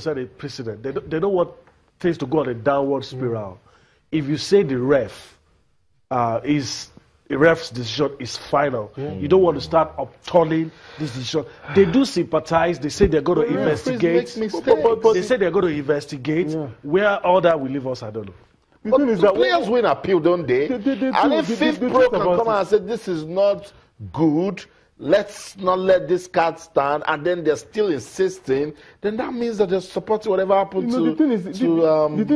set a precedent. They don't want things to go on a downward spiral. If you say the ref's decision is final, you don't want to start upturning this decision. They do sympathize. They say they're going to investigate. But they say they're going to investigate. Where all that will leave us, I don't know. The thing is that players win appeal, don't they? And if fifth pro can come out and say this is not good, let's not let this card stand, and then they're still insisting, then that means that they're supporting whatever happened to... The thing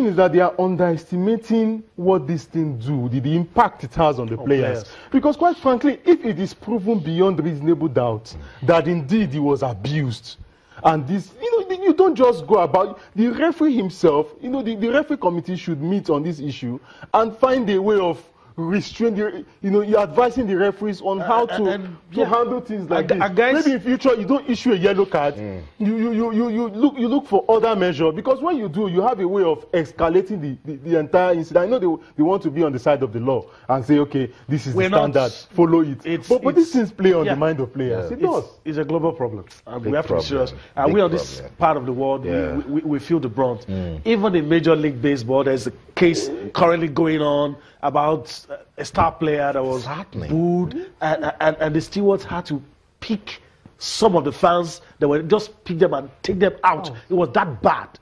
is that they are underestimating what this thing do, the impact it has on the players. Because quite frankly, if it is proven beyond reasonable doubt that indeed he was abused, and this, you don't just go about, the referee himself, the referee committee should meet on this issue and find a way of restrain you're advising the referees on how to handle things like this. Maybe in future you don't issue a yellow card. You look for other measures, because when you do, you have a way of escalating the entire incident. I know they want to be on the side of the law and say, okay, this is the standard, follow it. But these things play on the mind of players. It does. It's a global problem. We have to be serious. And we on this part of the world, we feel the brunt. Even in Major League Baseball, there's a case currently going on about a star player that was booed, and the stewards had to pick some of the fans that were just pick them and take them out. It was that bad.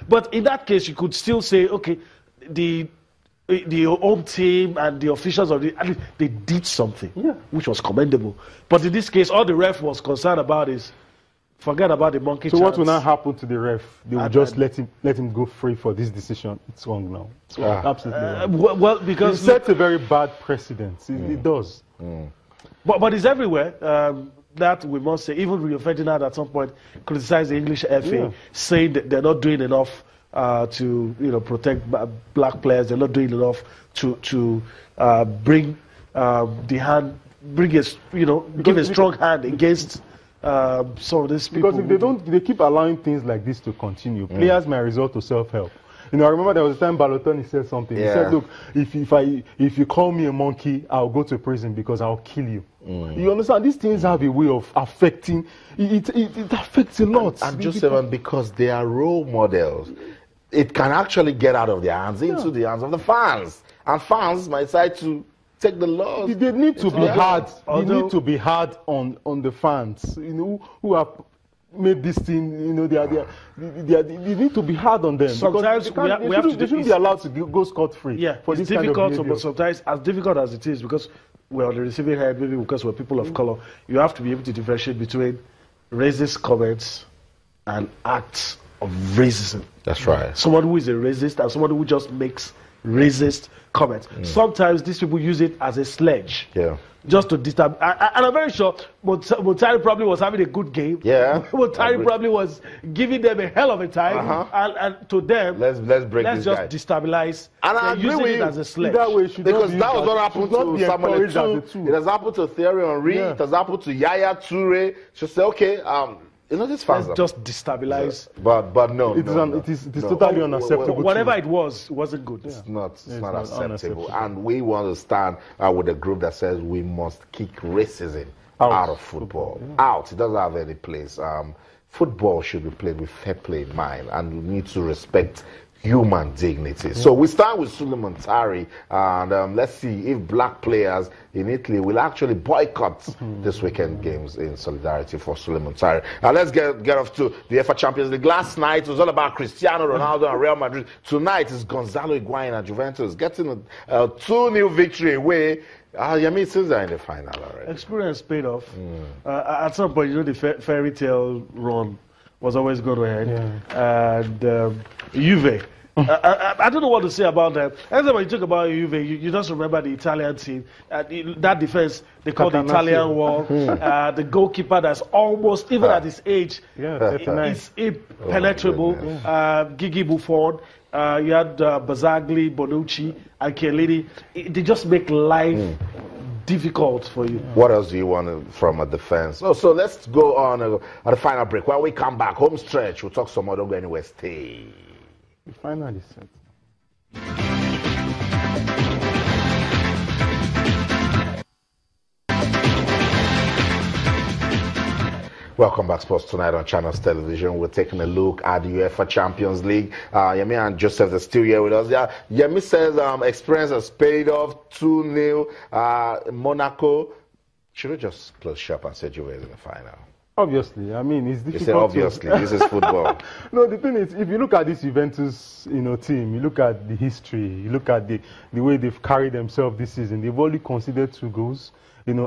But in that case, you could still say, okay, the home team and the officials of they did something, which was commendable. But in this case, all the ref was concerned about is forget about the monkey. So what will now happen to the ref? They will just let him go free for this decision. It's wrong now. Absolutely wrong. Well, because it sets a very bad precedent. It does. But it's everywhere. That we must say. Even Rio Ferdinand at some point criticized the English FA, saying that they're not doing enough to protect black players. They're not doing enough to bring the hand, give a strong hand against. So these people, because if they keep allowing things like this to continue, players may resort to self-help. I remember there was a time Balotelli said something. He said, "Look, if you call me a monkey, I'll go to prison because I'll kill you." You understand? These things have a way of affecting. It affects a lot. And just even because they are role models, it can actually get out of their hands into the hands of the fans, and fans might decide to take the laws. They need to be hard. They need to be hard on the fans, who have made this thing. They need to be hard on them. Sometimes they shouldn't be allowed to go scot-free. Yeah, it's difficult, but sometimes as difficult as it is, because we're on the receiving end, maybe because we're people of color, you have to be able to differentiate between racist comments and acts of racism. That's right. Someone who is a racist and someone who just makes racist comments. Sometimes these people use it as a sledge. Just to disturb. And I'm very sure Montari probably was having a good game. Montari probably was giving them a hell of a time. And to them, let's just destabilize. And I agree with you. As a sledge. Because that was what happened to Samuel Eto'o. It has happened to Thierry Henry. It has happened to Yaya Toure. She said, okay, this fans just destabilize. But no, it is totally unacceptable. Whatever it was, it wasn't good. It's not acceptable. And we want to stand with a group that says we must kick racism out of football. Out. It doesn't have any place. Football should be played with fair play in mind, and we need to respect human dignity. So we start with Suleiman Tari, and let's see if black players in Italy will actually boycott this weekend games in solidarity for Suleiman Tari. Now let's get off to the UEFA Champions League. Last night it was all about Cristiano Ronaldo and Real Madrid. Tonight is Gonzalo Higuain and Juventus getting a 2-0 victory away. Yami, since they're in the final already. Experience paid off. At some point, the fairy tale run was always going to end. And Juve, I don't know what to say about them. Every time you talk about Juve, you just remember the Italian team. That defense, they call the Italian wall. The goalkeeper that's almost, even at his age, is impenetrable. Gigi Buffon. You had Bazzagli, Bonucci, and Chiellini. They just make life difficult for you. What else do you want from a defense? So let's go on at the final break. When we come back, home stretch, we'll talk some more. Don't go anywhere. Stay. The final is set. Welcome back, Sports Tonight on Channels Television. We're taking a look at the UEFA Champions League. Yemi and Joseph are still here with us. Yeah, Yemi says experience has paid off 2-0. Monaco should have just closed shop and said you were in the final. Obviously, I mean, it's difficult. You say obviously, this is football. No, the thing is, if you look at this Juventus, team, you look at the history, you look at the way they've carried themselves this season. They've only conceded 2 goals.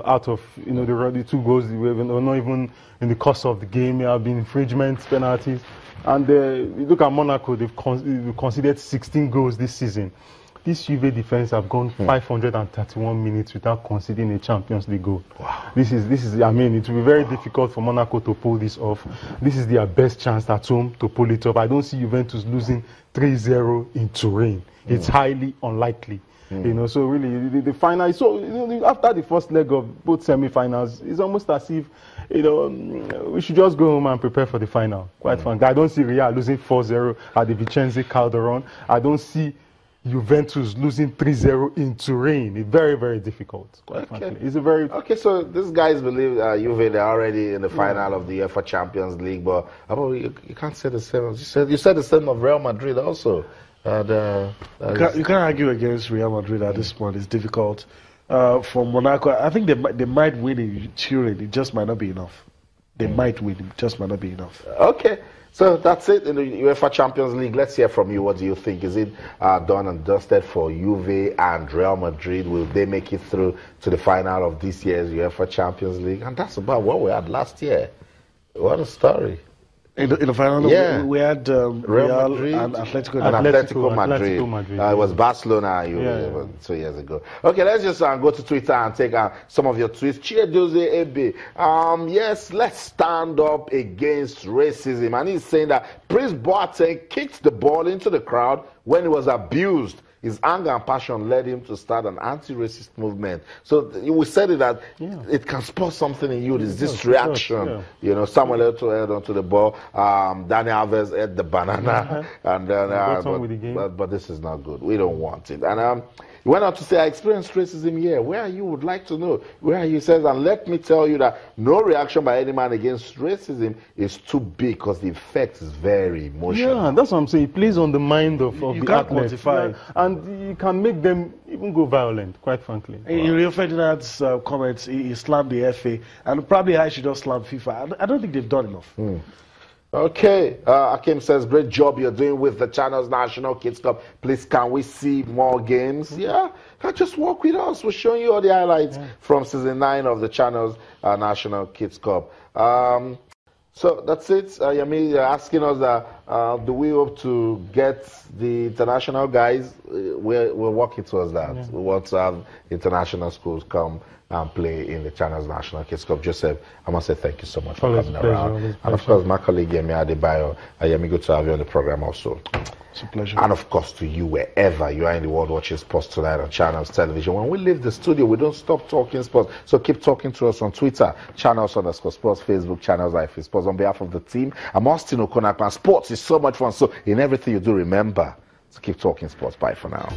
Out of the 2 goals, not even in the course of the game. There have been infringements, penalties, and you look at Monaco. They've conceded 16 goals this season. This Juve defense have gone 531 minutes without conceding a Champions League goal. Wow. This is. I mean, it will be very difficult for Monaco to pull this off. This is their best chance at home to pull it off. I don't see Juventus losing 3-0 in Turin. It's highly unlikely. So really, the final. So after the first leg of both semi-finals, it's almost as if we should just go home and prepare for the final. Quite frankly, I don't see Real losing 4-0 at the Vicente Calderon. I don't see Juventus losing 3-0 in Turin. It's very, very difficult. Quite frankly, it's a very So these guys believe Juve they're already in the final of the UEFA Champions League, but you can't say the same. You said the same of Real Madrid also. You can't argue against Real Madrid at this point. It's difficult. For Monaco, I think they might win in Turin. It just might not be enough. They might win. It just might not be enough. Okay. So that's it in the UEFA Champions League. Let's hear from you. What do you think? Is it done and dusted for Juve and Real Madrid? Will they make it through to the final of this year's UEFA Champions League? And that's about what we had last year. What a story. In the final, yeah. we had Real Madrid and Atletico Madrid. It was Barcelona 2 years ago. Okay, let's just go to Twitter and take some of your tweets. Chiedoze Ebe. Yes, let's stand up against racism. And he's saying that Prince Boateng kicked the ball into the crowd when he was abused. His anger and passion led him to start an anti-racist movement. So we said that it can spur something in you. There's this reaction. Samuel Eto'o held onto the ball. Dani Alves ate the banana. And but this is not good. We don't want it. And he went on to say, I experienced racism here. Where are you? Would like to know. Where are you? He says, and let me tell you that no reaction by any man against racism is too big because the effect is very emotional. Yeah, that's what I'm saying. It plays on the mind of the athletes. Quantify. And you can make them even go violent, quite frankly. In Rio Ferdinand's comments, he slammed the FA. And probably I should just slam FIFA. I don't think they've done enough. Okay, Akim says, great job you're doing with the Channels National Kids Cup. Please, can we see more games? Yeah, just walk with us. We're showing you all the highlights from season 9 of the Channels National Kids Cup. So that's it. Yemi, asking us, do we hope to get the international guys? We're working towards that. We want to have international schools come and play in the Channels National Kids Cup. Joseph, I must say thank you so much for coming around. And of course, my colleague Yemi Adebayo. Yemi, good to have you on the program also. It's a pleasure. And of course to you, wherever you are in the world watching Sports Tonight on Channels Television. When we leave the studio, we don't stop talking sports. So keep talking to us on Twitter, Channels_Sports, Facebook, Channels Sports. On behalf of the team, I'm Austin Okonakpan. Sports is so much fun. So in everything you do, remember to keep talking sports. Bye for now.